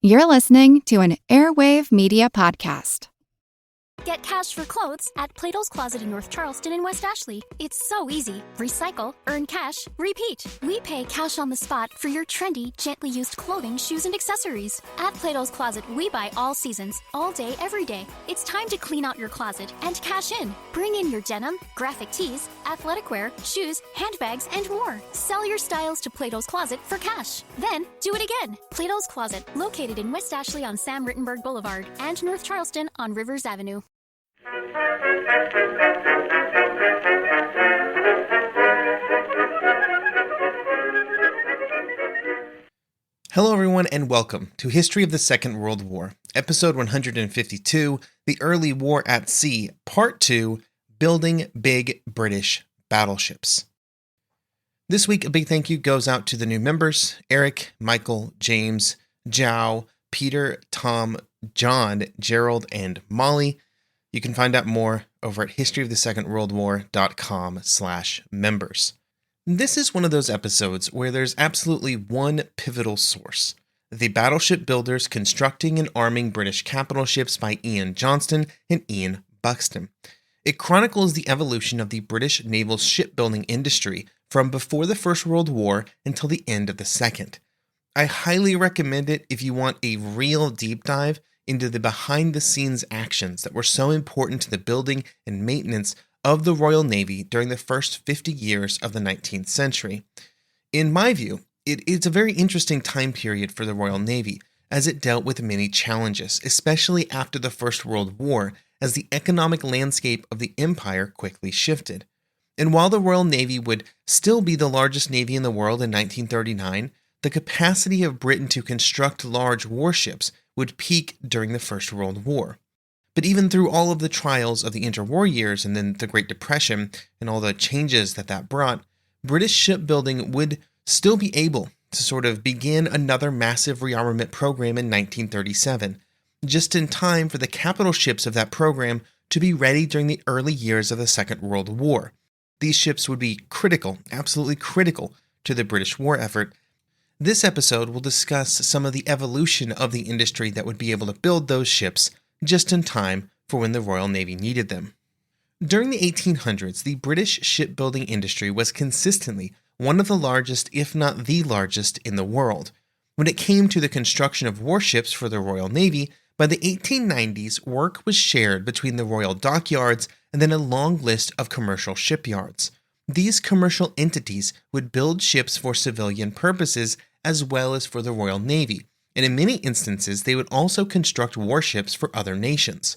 You're listening to an Airwave Media Podcast. Get cash for clothes at Plato's Closet in North Charleston and West Ashley. It's so easy. Recycle, earn cash, repeat. We pay cash on the spot for your trendy, gently used clothing, shoes, and accessories. At Plato's Closet, we buy all seasons, all day, every day. It's time to clean out your closet and cash in. Bring in your denim, graphic tees, athletic wear, shoes, handbags, and more. Sell your styles to Plato's Closet for cash. Then, do it again. Plato's Closet, located in West Ashley on Sam Rittenberg Boulevard and North Charleston on Rivers Avenue. Hello everyone and welcome to History of the Second World War, episode 152, The Early War at Sea, part 2, Building Big British Battleships. This week a big thank you goes out to the new members, Eric, Michael, James, Zhao, Peter, Tom, John, Gerald, and Molly. You can find out more over at historyofthesecondworldwar.com/members. This is one of those episodes where there's absolutely one pivotal source, the Battleship Builders Constructing and Arming British Capital Ships by Ian Johnston and Ian Buxton. It chronicles the evolution of the British naval shipbuilding industry from before the First World War until the end of the Second. I highly recommend it if you want a real deep dive into the behind-the-scenes actions that were so important to the building and maintenance of the Royal Navy during the first 50 years of the 19th century. In my view, it is a very interesting time period for the Royal Navy, as it dealt with many challenges, especially after the First World War, as the economic landscape of the empire quickly shifted. And while the Royal Navy would still be the largest navy in the world in 1939, the capacity of Britain to construct large warships would peak during the First World War. But even through all of the trials of the interwar years and then the Great Depression and all the changes that brought, British shipbuilding would still be able to sort of begin another massive rearmament program in 1937, just in time for the capital ships of that program to be ready during the early years of the Second World War. These ships would be critical, absolutely critical, to the British war effort. This episode will discuss some of the evolution of the industry that would be able to build those ships just in time for when the Royal Navy needed them. During the 1800s, the British shipbuilding industry was consistently one of the largest, if not the largest, in the world. When it came to the construction of warships for the Royal Navy, by the 1890s, work was shared between the Royal Dockyards and then a long list of commercial shipyards. These commercial entities would build ships for civilian purposes as well as for the Royal Navy, and in many instances they would also construct warships for other nations.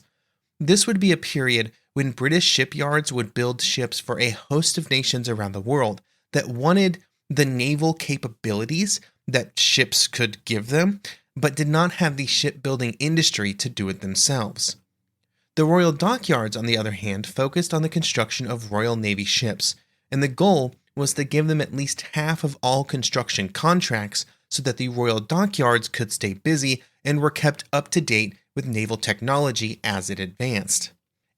This would be a period when British shipyards would build ships for a host of nations around the world that wanted the naval capabilities that ships could give them, but did not have the shipbuilding industry to do it themselves. The Royal Dockyards, on the other hand, focused on the construction of Royal Navy ships, and the goal was to give them at least half of all construction contracts so that the Royal Dockyards could stay busy and were kept up to date with naval technology as it advanced.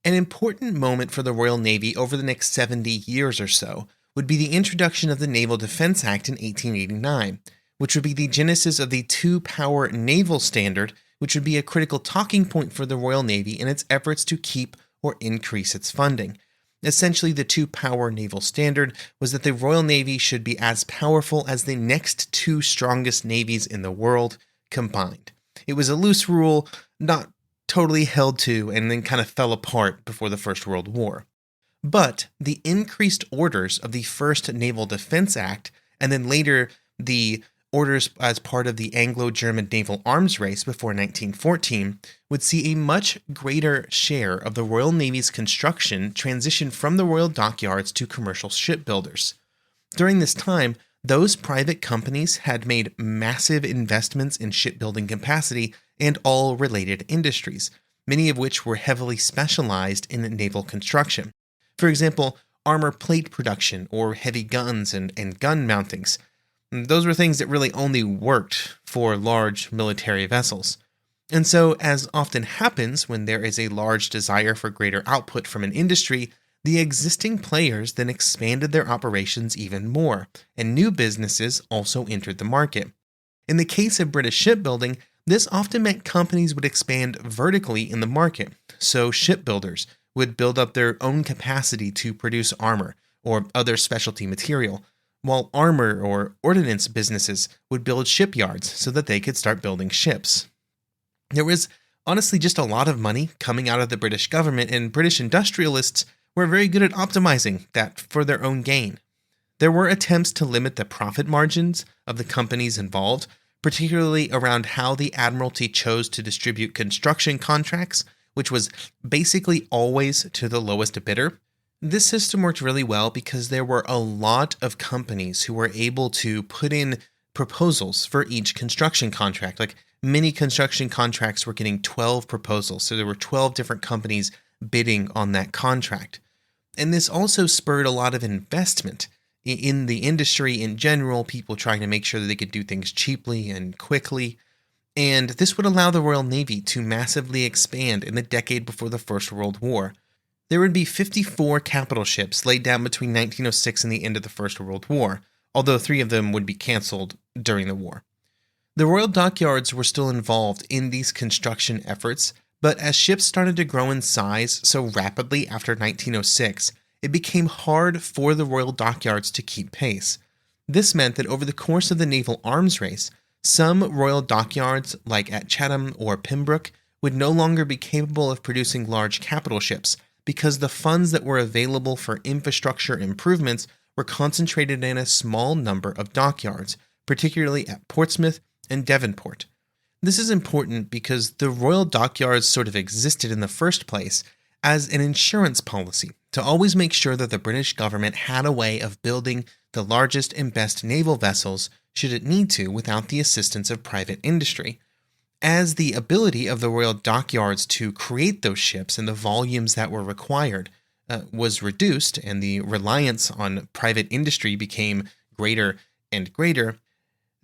An important moment for the Royal Navy over the next 70 years or so would be the introduction of the Naval Defense Act in 1889, which would be the genesis of the two-power naval standard, which would be a critical talking point for the Royal Navy in its efforts to keep or increase its funding. Essentially, the two-power naval standard was that the Royal Navy should be as powerful as the next two strongest navies in the world combined. It was a loose rule, not totally held to, and then kind of fell apart before the First World War. But the increased orders of the first Naval Defense Act, and then later the orders as part of the Anglo-German naval arms race before 1914, would see a much greater share of the Royal Navy's construction transition from the Royal Dockyards to commercial shipbuilders. During this time, those private companies had made massive investments in shipbuilding capacity and all related industries, many of which were heavily specialized in naval construction. For example, armor plate production or heavy guns and gun mountings. Those were things that really only worked for large military vessels. And so, as often happens when there is a large desire for greater output from an industry, the existing players then expanded their operations even more, and new businesses also entered the market. In the case of British shipbuilding, This often meant companies would expand vertically in the market, so shipbuilders would build up their own capacity to produce armor or other specialty material, while armor or ordnance businesses would build shipyards so that they could start building ships. There was honestly just a lot of money coming out of the British government, and British industrialists were very good at optimizing that for their own gain. There were attempts to limit the profit margins of the companies involved, particularly around how the Admiralty chose to distribute construction contracts, which was basically always to the lowest bidder. This system worked really well because there were a lot of companies who were able to put in proposals for each construction contract. Like many construction contracts were getting 12 proposals, so there were 12 different companies bidding on that contract. And this also spurred a lot of investment in the industry in general, people trying to make sure that they could do things cheaply and quickly. And this would allow the Royal Navy to massively expand in the decade before the First World War. There would be 54 capital ships laid down between 1906 and the end of the First World War, although 3 of them would be canceled during the war. The Royal Dockyards were still involved in these construction efforts, but as ships started to grow in size so rapidly after 1906, it became hard for the Royal Dockyards to keep pace. This meant that over the course of the naval arms race, some Royal Dockyards, like at Chatham or Pembroke, would no longer be capable of producing large capital ships because the funds that were available for infrastructure improvements were concentrated in a small number of dockyards, particularly at Portsmouth and Devonport. This is important because the Royal Dockyards sort of existed in the first place as an insurance policy to always make sure that the British government had a way of building the largest and best naval vessels should it need to without the assistance of private industry. As the ability of the Royal Dockyards to create those ships and the volumes that were required was reduced and the reliance on private industry became greater and greater,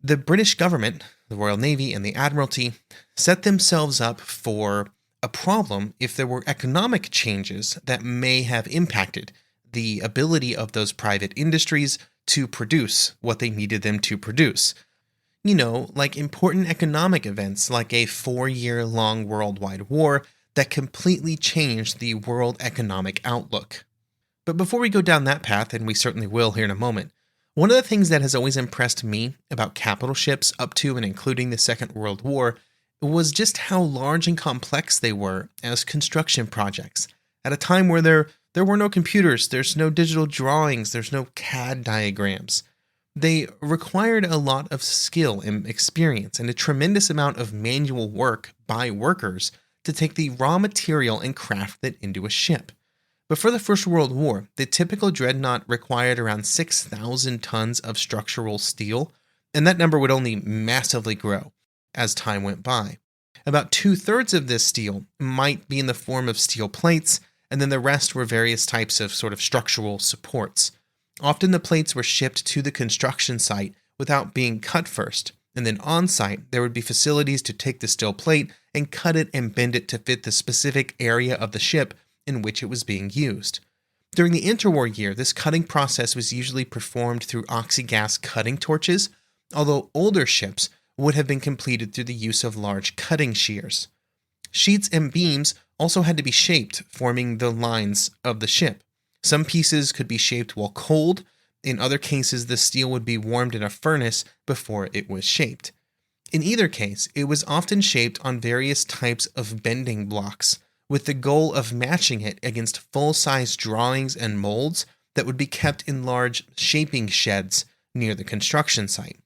the British government, the Royal Navy and the Admiralty, set themselves up for a problem if there were economic changes that may have impacted the ability of those private industries to produce what they needed them to produce. You know, like important economic events like a 4-year-long worldwide war that completely changed the world economic outlook. But before we go down that path, and we certainly will here in a moment, one of the things that has always impressed me about capital ships up to and including the Second World War was just how large and complex they were as construction projects. At a time where there were no computers, there's no digital drawings, there's no CAD diagrams. They required a lot of skill and experience and a tremendous amount of manual work by workers to take the raw material and craft it into a ship. Before the First World War, the typical dreadnought required around 6,000 tons of structural steel, and that number would only massively grow as time went by. About 2/3 of this steel might be in the form of steel plates, and then the rest were various types of sort of structural supports. Often the plates were shipped to the construction site without being cut first, and then on site there would be facilities to take the steel plate and cut it and bend it to fit the specific area of the ship in which it was being used. During the interwar year, this cutting process was usually performed through oxy-gas cutting torches, although older ships would have been completed through the use of large cutting shears. Sheets and beams also had to be shaped, forming the lines of the ship. Some pieces could be shaped while cold. In other cases, the steel would be warmed in a furnace before it was shaped. In either case, it was often shaped on various types of bending blocks, with the goal of matching it against full-size drawings and molds that would be kept in large shaping sheds near the construction site.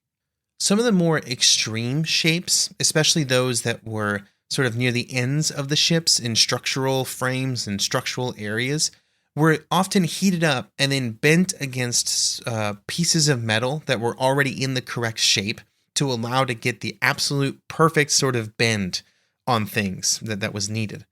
Some of the more extreme shapes, especially those that were sort of near the ends of the ships in structural frames and structural areas, were often heated up and then bent against pieces of metal that were already in the correct shape to allow to get the absolute perfect sort of bend on things that was needed.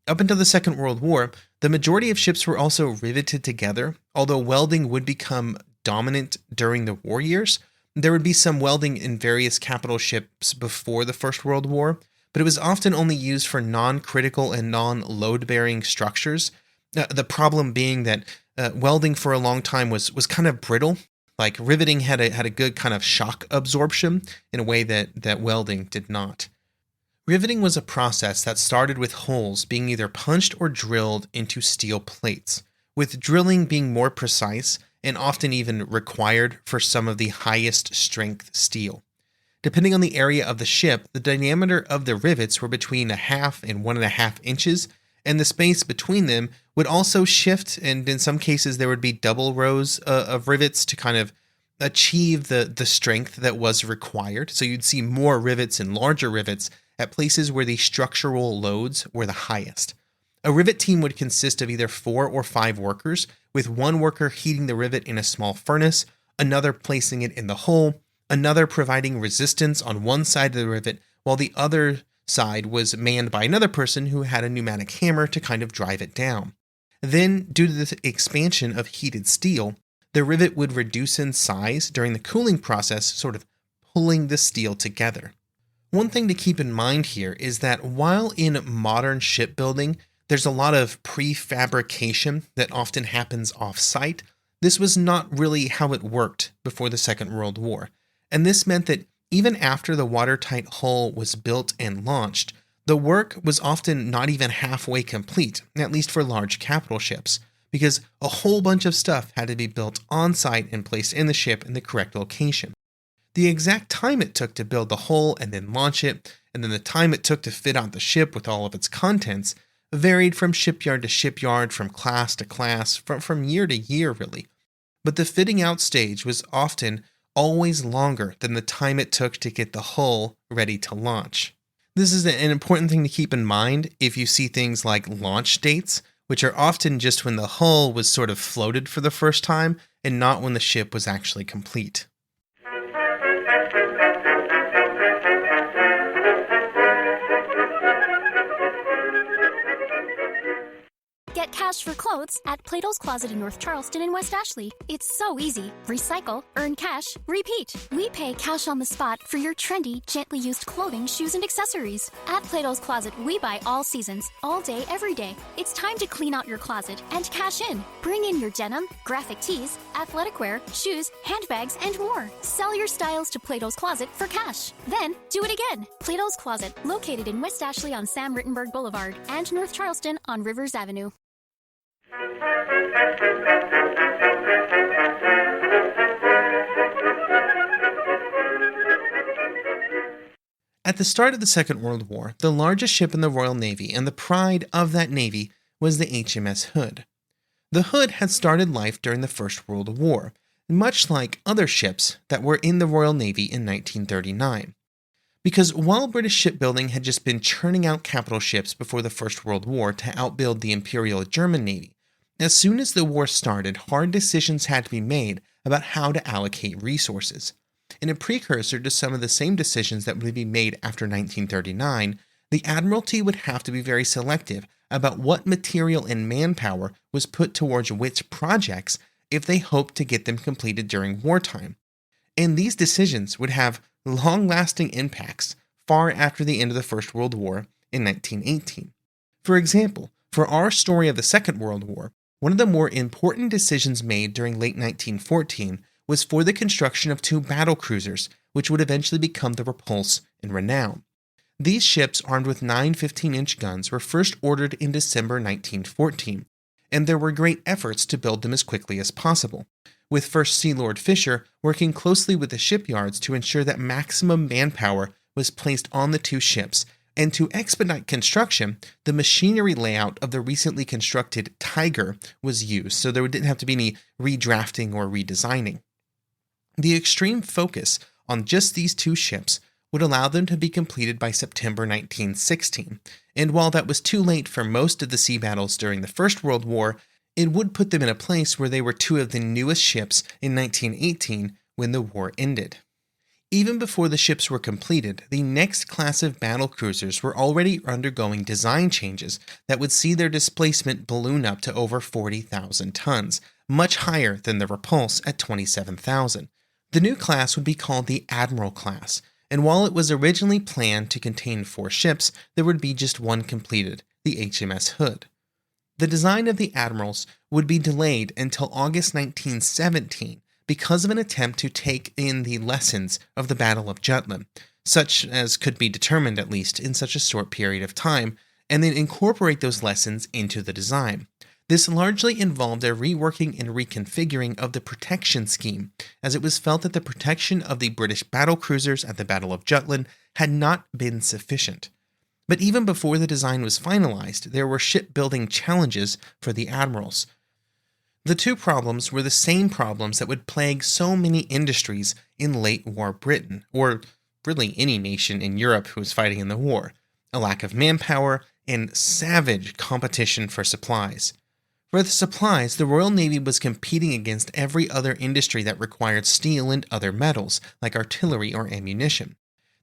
Up until the Second World War, the majority of ships were also riveted together. Although welding would become dominant during the war years, there would be some welding in various capital ships before the First World War, but it was often only used for non-critical and non-load-bearing structures. The problem being that welding for a long time was kind of brittle. Like riveting had a good kind of shock absorption in a way that welding did not. Riveting was a process that started with holes being either punched or drilled into steel plates, with drilling being more precise and often even required for some of the highest strength steel. Depending on the area of the ship, the diameter of the rivets were between 0.5 and 1.5 inches, and the space between them would also shift, and in some cases there would be double rows of rivets to kind of achieve the strength that was required. So you'd see more rivets and larger rivets at places where the structural loads were the highest. A rivet team would consist of either 4 or 5 workers, with one worker heating the rivet in a small furnace, another placing it in the hole, another providing resistance on one side of the rivet, while the other side was manned by another person who had a pneumatic hammer to kind of drive it down. Then, due to the expansion of heated steel, the rivet would reduce in size during the cooling process, sort of pulling the steel together. One thing to keep in mind here is that while in modern shipbuilding, there's a lot of prefabrication that often happens off-site, this was not really how it worked before the Second World War. And this meant that even after the watertight hull was built and launched, the work was often not even halfway complete, at least for large capital ships, because a whole bunch of stuff had to be built on-site and placed in the ship in the correct location. The exact time it took to build the hull and then launch it, and then the time it took to fit out the ship with all of its contents, varied from shipyard to shipyard, from class to class, from year to year really. But the fitting out stage was often always longer than the time it took to get the hull ready to launch. This is an important thing to keep in mind if you see things like launch dates, which are often just when the hull was sort of floated for the first time and not when the ship was actually complete. Get cash for clothes at Plato's Closet in North Charleston and West Ashley. It's so easy. Recycle, earn cash, repeat. We pay cash on the spot for your trendy, gently used clothing, shoes, and accessories. At Plato's Closet, we buy all seasons, all day, every day. It's time to clean out your closet and cash in. Bring in your denim, graphic tees, athletic wear, shoes, handbags, and more. Sell your styles to Plato's Closet for cash. Then, do it again. Plato's Closet, located in West Ashley on Sam Rittenberg Boulevard and North Charleston on Rivers Avenue. At the start of the Second World War, the largest ship in the Royal Navy and the pride of that navy was the HMS Hood. The Hood had started life during the First World War, much like other ships that were in the Royal Navy in 1939. Because while British shipbuilding had just been churning out capital ships before the First World War to outbuild the Imperial German Navy, as soon as the war started, hard decisions had to be made about how to allocate resources. In a precursor to some of the same decisions that would be made after 1939, the Admiralty would have to be very selective about what material and manpower was put towards which projects if they hoped to get them completed during wartime. And these decisions would have long-lasting impacts far after the end of the First World War in 1918. For example, for our story of the Second World War, one of the more important decisions made during late 1914 was for the construction of 2 battle cruisers, which would eventually become the Repulse and Renown. These ships, armed with 9 15-inch guns, were first ordered in December 1914, and there were great efforts to build them as quickly as possible, with First Sea Lord Fisher working closely with the shipyards to ensure that maximum manpower was placed on the 2 ships. And to expedite construction, the machinery layout of the recently constructed Tiger was used, so there didn't have to be any redrafting or redesigning. The extreme focus on just these 2 ships would allow them to be completed by September 1916, and while that was too late for most of the sea battles during the First World War, it would put them in a place where they were 2 of the newest ships in 1918 when the war ended. Even before the ships were completed, the next class of battle cruisers were already undergoing design changes that would see their displacement balloon up to over 40,000 tons, much higher than the Repulse at 27,000. The new class would be called the Admiral class, and while it was originally planned to contain 4 ships, there would be just one completed, the HMS Hood. The design of the Admirals would be delayed until August 1917, because of an attempt to take in the lessons of the Battle of Jutland, such as could be determined at least in such a short period of time, and then incorporate those lessons into the design. This largely involved a reworking and reconfiguring of the protection scheme, as it was felt that the protection of the British battle cruisers at the Battle of Jutland had not been sufficient. But even before the design was finalized, there were shipbuilding challenges for the admirals. The two problems were the same problems that would plague so many industries in late war Britain, or really any nation in Europe who was fighting in the war: a lack of manpower and savage competition for supplies. For the supplies, the Royal Navy was competing against every other industry that required steel and other metals, like artillery or ammunition.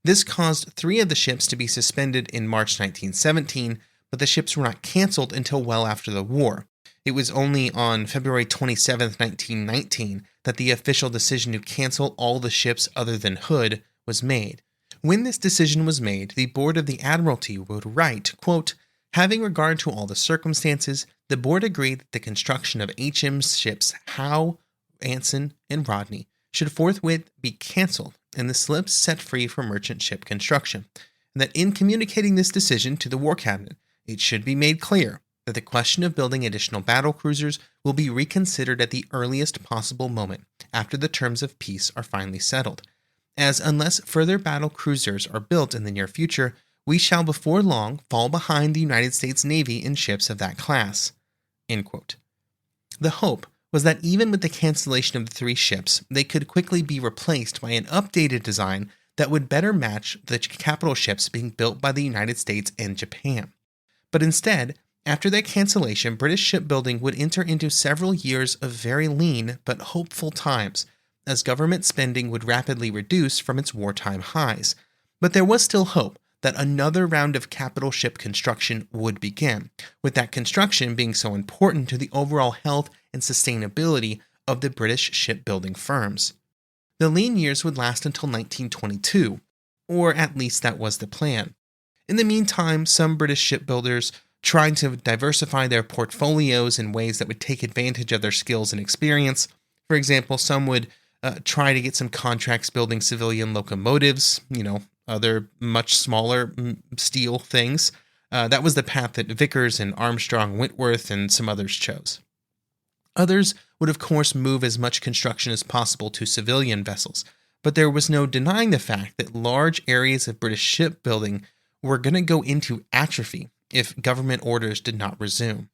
This caused 3 of the ships to be suspended in March 1917, but the ships were not cancelled until well after the war. It was only on February 27, 1919, that the official decision to cancel all the ships other than Hood was made. When this decision was made, the Board of the Admiralty would write, quote, "Having regard to all the circumstances, the Board agreed that the construction of HM's ships Howe, Anson, and Rodney should forthwith be cancelled and the slips set free for merchant ship construction, and that in communicating this decision to the War Cabinet, it should be made clear that the question of building additional battle cruisers will be reconsidered at the earliest possible moment after the terms of peace are finally settled, as unless further battle cruisers are built in the near future, we shall before long fall behind the United States Navy in ships of that class." End quote. The hope was that even with the cancellation of the 3 ships, they could quickly be replaced by an updated design that would better match the capital ships being built by the United States and Japan. But instead, after their cancellation, British shipbuilding would enter into several years of very lean but hopeful times, as government spending would rapidly reduce from its wartime highs. But there was still hope that another round of capital ship construction would begin, with that construction being so important to the overall health and sustainability of the British shipbuilding firms. The lean years would last until 1922, or at least that was the plan. In the meantime, some British shipbuilders tried to diversify their portfolios in ways that would take advantage of their skills and experience. For example, some would try to get some contracts building civilian locomotives, other much smaller steel things. That was the path that Vickers and Armstrong, Whitworth, and some others chose. Others would of course move as much construction as possible to civilian vessels, but there was no denying the fact that large areas of British shipbuilding were going to go into atrophy if government orders did not resume.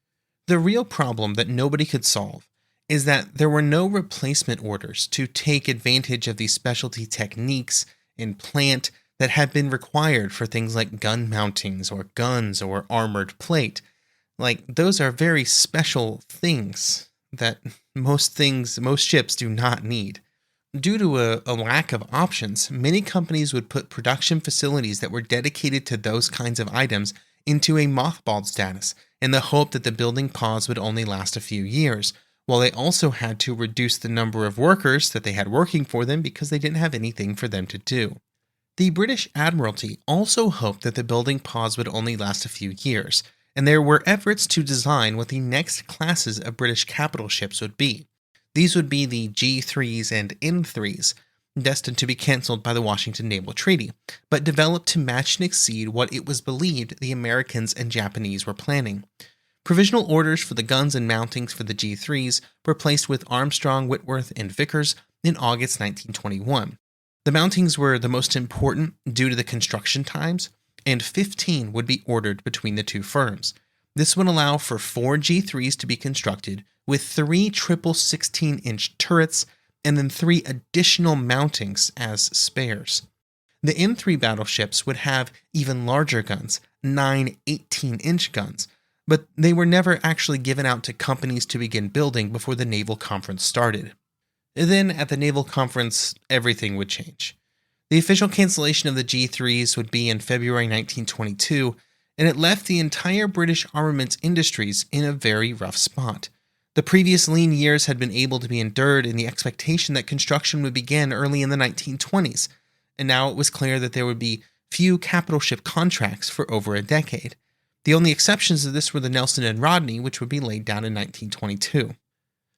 The real problem that nobody could solve is that there were no replacement orders to take advantage of these specialty techniques in plant that had been required for things like gun mountings or guns or armored plate. Those are very special things that most ships do not need. Due to a lack of options, many companies would put production facilities that were dedicated to those kinds of items into a mothballed status in the hope that the building pause would only last a few years, while they also had to reduce the number of workers that they had working for them because they didn't have anything for them to do. The British Admiralty also hoped that the building pause would only last a few years, and there were efforts to design what the next classes of British capital ships would be. These would be the G3s and N3s, destined to be cancelled by the Washington Naval Treaty, but developed to match and exceed what it was believed the Americans and Japanese were planning. Provisional orders for the guns and mountings for the G3s were placed with Armstrong, Whitworth, and Vickers in August 1921. The mountings were the most important due to the construction times, and 15 would be ordered between the two firms. This would allow for 4 G3s to be constructed, with 3 triple 16-inch turrets, and then 3 additional mountings as spares. The N3 battleships would have even larger guns, 9 18-inch guns, but they were never actually given out to companies to begin building before the Naval Conference started. Then, at the Naval Conference, everything would change. The official cancellation of the G3s would be in February 1922, and it left the entire British armaments industries in a very rough spot. The previous lean years had been able to be endured in the expectation that construction would begin early in the 1920s, and now it was clear that there would be few capital ship contracts for over a decade. The only exceptions to this were the Nelson and Rodney, which would be laid down in 1922.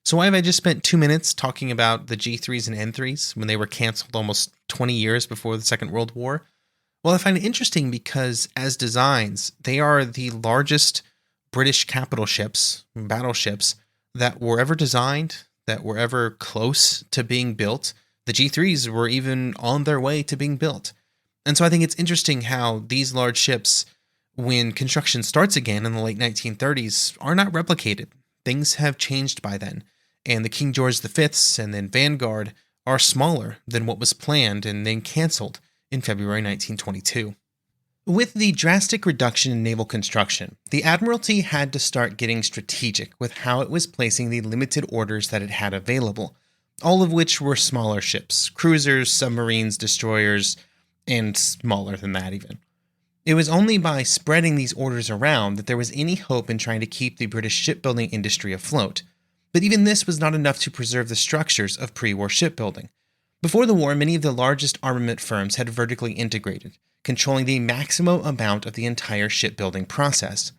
So why have I just spent 2 minutes talking about the G3s and N3s when they were canceled almost 20 years before the Second World War? Well, I find it interesting because as designs, they are the largest British capital ships, battleships, that were ever designed, that were ever close to being built. The G3s were even on their way to being built. And so I think it's interesting how these large ships, when construction starts again in the late 1930s, are not replicated. Things have changed by then. And the King George V's and then Vanguard are smaller than what was planned and then canceled in February 1922. With the drastic reduction in naval construction, the Admiralty had to start getting strategic with how it was placing the limited orders that it had available, all of which were smaller ships, cruisers, submarines, destroyers, and smaller than that even. It was only by spreading these orders around that there was any hope in trying to keep the British shipbuilding industry afloat. But even this was not enough to preserve the structures of pre-war shipbuilding. Before the war, many of the largest armament firms had vertically integrated, controlling the maximum amount of the entire shipbuilding process.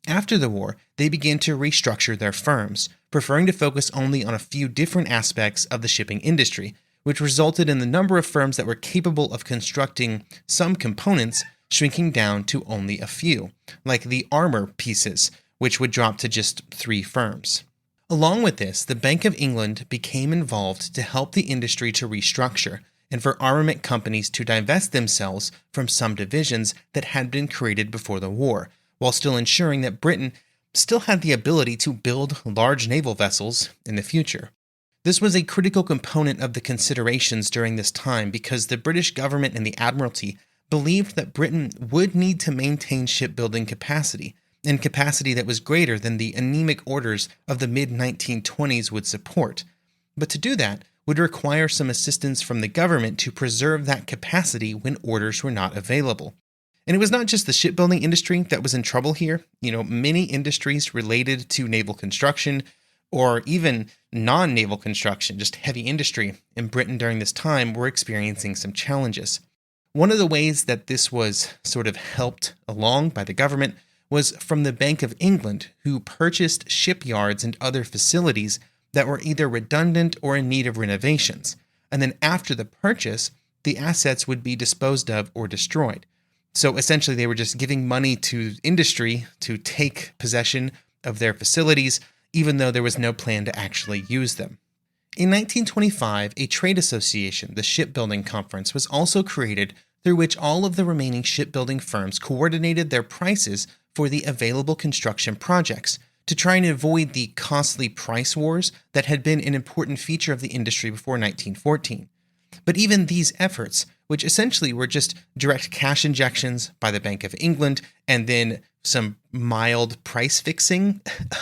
After the war, they began to restructure their firms, preferring to focus only on a few different aspects of the shipping industry, which resulted in the number of firms that were capable of constructing some components shrinking down to only a few, like the armor pieces, which would drop to just 3 firms. Along with this, the Bank of England became involved to help the industry to restructure and for armament companies to divest themselves from some divisions that had been created before the war, while still ensuring that Britain still had the ability to build large naval vessels in the future. This was a critical component of the considerations during this time because the British government and the Admiralty believed that Britain would need to maintain shipbuilding capacity, and capacity that was greater than the anemic orders of the mid-1920s would support. But to do that would require some assistance from the government to preserve that capacity when orders were not available. And it was not just the shipbuilding industry that was in trouble here. Many industries related to naval construction or even non-naval construction, just heavy industry in Britain during this time were experiencing some challenges. One of the ways that this was sort of helped along by the government was from the Bank of England, who purchased shipyards and other facilities that were either redundant or in need of renovations. And then after the purchase, the assets would be disposed of or destroyed. So essentially, they were just giving money to industry to take possession of their facilities, even though there was no plan to actually use them. In 1925, a trade association, the Shipbuilding Conference, was also created through which all of the remaining shipbuilding firms coordinated their prices for the available construction projects to try and avoid the costly price wars that had been an important feature of the industry before 1914. But even these efforts, which essentially were just direct cash injections by the Bank of England and then some mild price fixing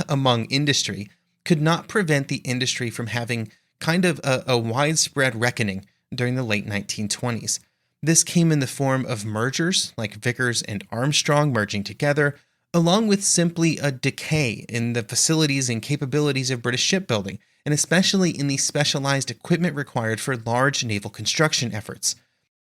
among industry, could not prevent the industry from having kind of a widespread reckoning during the late 1920s. This came in the form of mergers like Vickers and Armstrong merging together, along with simply a decay in the facilities and capabilities of British shipbuilding, and especially in the specialized equipment required for large naval construction efforts.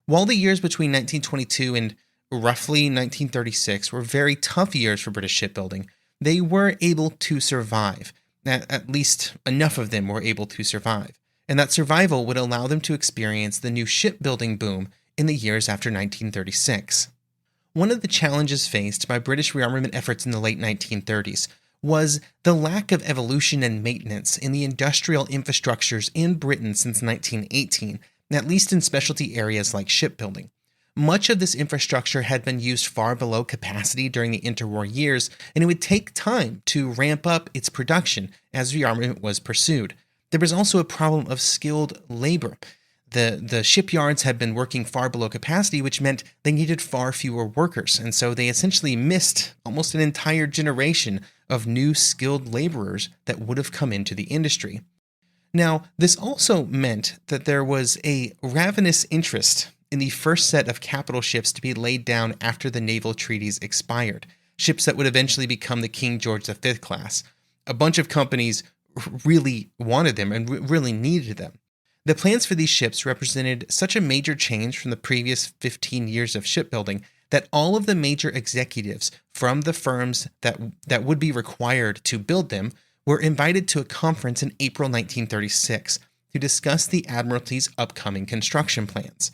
While the years between 1922 and roughly 1936 were very tough years for British shipbuilding, they were able to survive. At least enough of them were able to survive. And that survival would allow them to experience the new shipbuilding boom in the years after 1936. One of the challenges faced by British rearmament efforts in the late 1930s was the lack of evolution and maintenance in the industrial infrastructures in Britain since 1918, at least in specialty areas like shipbuilding. Much of this infrastructure had been used far below capacity during the interwar years, and it would take time to ramp up its production as rearmament was pursued. There was also a problem of skilled labor. The shipyards had been working far below capacity, which meant they needed far fewer workers, and so they essentially missed almost an entire generation of new skilled laborers that would have come into the industry. Now, this also meant that there was a ravenous interest in the first set of capital ships to be laid down after the naval treaties expired, ships that would eventually become the King George V class. A bunch of companies really wanted them and really needed them. The plans for these ships represented such a major change from the previous 15 years of shipbuilding that all of the major executives from the firms that would be required to build them were invited to a conference in April 1936 to discuss the Admiralty's upcoming construction plans.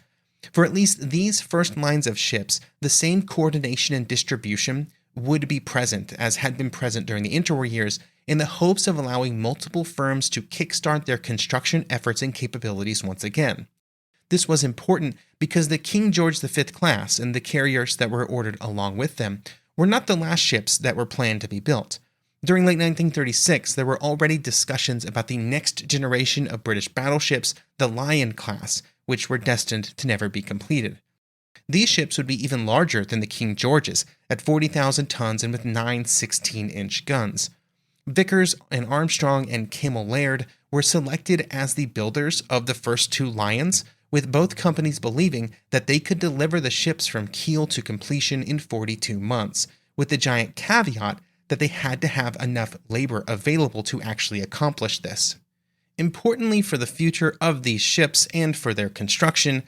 For at least these first lines of ships, the same coordination and distribution would be present as had been present during the interwar years, in the hopes of allowing multiple firms to kickstart their construction efforts and capabilities once again. This was important because the King George V class and the carriers that were ordered along with them were not the last ships that were planned to be built. During late 1936, there were already discussions about the next generation of British battleships, the Lion class, which were destined to never be completed. These ships would be even larger than the King George's, at 40,000 tons and with 9 16-inch guns. Vickers and Armstrong and Cammell Laird were selected as the builders of the first two Lions, with both companies believing that they could deliver the ships from keel to completion in 42 months, with the giant caveat that they had to have enough labor available to actually accomplish this. Importantly for the future of these ships and for their construction,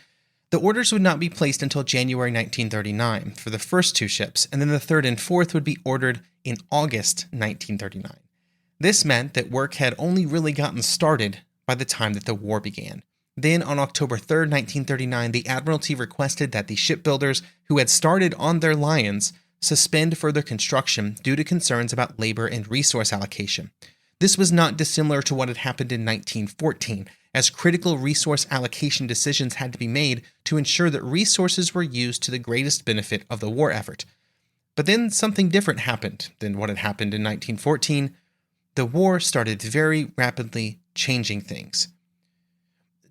the orders would not be placed until January 1939 for the first two ships, and then the third and fourth would be ordered in August 1939. This meant that work had only really gotten started by the time that the war began. Then, on October 3, 1939, the Admiralty requested that the shipbuilders who had started on their Lions suspend further construction due to concerns about labor and resource allocation. This was not dissimilar to what had happened in 1914, as critical resource allocation decisions had to be made to ensure that resources were used to the greatest benefit of the war effort. But then something different happened than what had happened in 1914. The war started very rapidly changing things.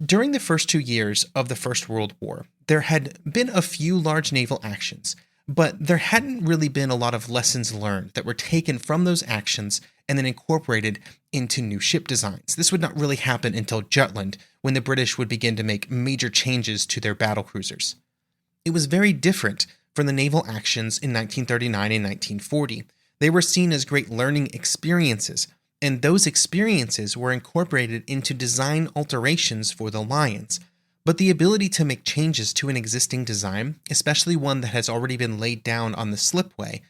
During the first 2 years of the First World War, there had been a few large naval actions, but there hadn't really been a lot of lessons learned that were taken from those actions and then incorporated into new ship designs. This would not really happen until Jutland, when the British would begin to make major changes to their battlecruisers. It was very different from the naval actions in 1939 and 1940. They were seen as great learning experiences, and those experiences were incorporated into design alterations for the Lions. But the ability to make changes to an existing design, especially one that has already been laid down on the slipway,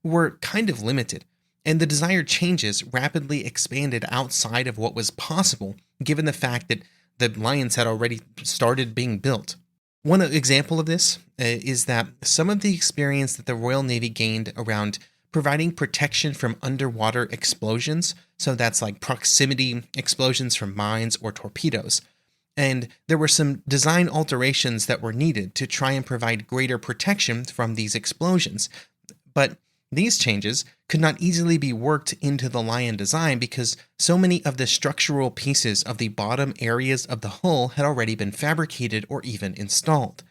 were kind of limited, and the desired changes rapidly expanded outside of what was possible, given the fact that the Lions had already started being built. One example of this is that some of the experience that the Royal Navy gained around providing protection from underwater explosions, so that's like proximity explosions from mines or torpedoes. And there were some design alterations that were needed to try and provide greater protection from these explosions. But these changes could not easily be worked into the Lion design because so many of the structural pieces of the bottom areas of the hull had already been fabricated or even installed.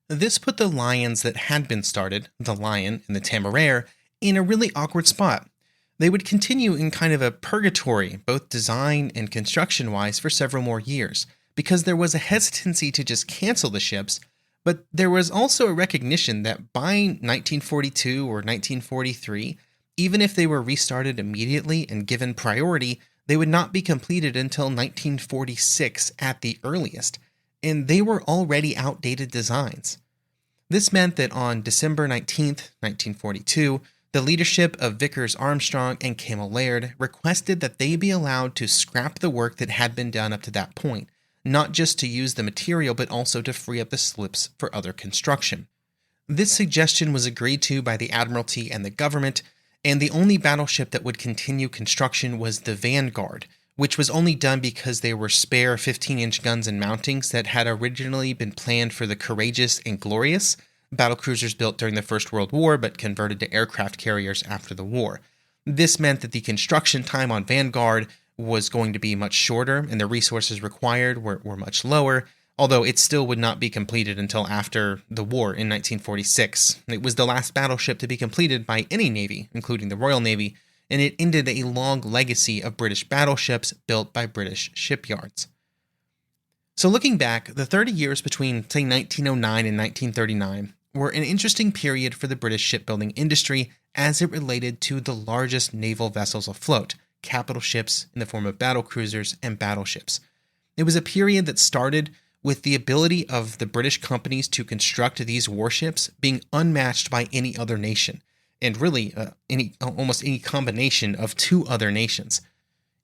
This put the Lions that had been started, the Lion and the Temeraire, in a really awkward spot. They would continue in kind of a purgatory, both design and construction-wise, for several more years, because there was a hesitancy to just cancel the ships, but there was also a recognition that by 1942 or 1943, even if they were restarted immediately and given priority, they would not be completed until 1946 at the earliest, and they were already outdated designs. This meant that on December 19, 1942, the leadership of Vickers Armstrong and Cammell Laird requested that they be allowed to scrap the work that had been done up to that point, not just to use the material but also to free up the slips for other construction. This suggestion was agreed to by the Admiralty and the government, and the only battleship that would continue construction was the Vanguard, which was only done because they were spare 15-inch guns and mountings that had originally been planned for the Courageous and Glorious, battlecruisers built during the First World War but converted to aircraft carriers after the war. This meant that the construction time on Vanguard was going to be much shorter and the resources required were much lower, although it still would not be completed until after the war in 1946. It was the last battleship to be completed by any navy, including the Royal Navy, and it ended a long legacy of British battleships built by British shipyards. So looking back, the 30 years between, say, 1909 and 1939 were an interesting period for the British shipbuilding industry as it related to the largest naval vessels afloat, capital ships in the form of battlecruisers and battleships. It was a period that started with the ability of the British companies to construct these warships being unmatched by any other nation, and really almost any combination of two other nations.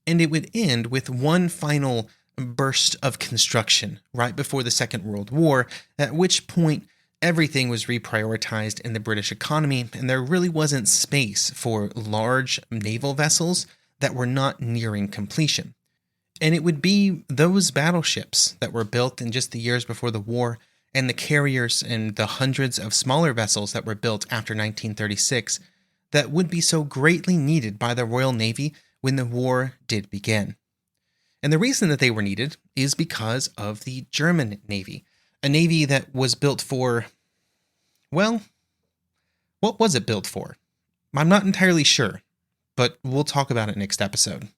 And it would end with one final burst of construction right before the Second World War, at which point everything was reprioritized in the British economy, and there really wasn't space for large naval vessels that were not nearing completion. And it would be those battleships that were built in just the years before the war, and the carriers and the hundreds of smaller vessels that were built after 1936 that would be so greatly needed by the Royal Navy when the war did begin. And the reason that they were needed is because of the German Navy, a navy that was built for, well, what was it built for? I'm not entirely sure, but we'll talk about it next episode.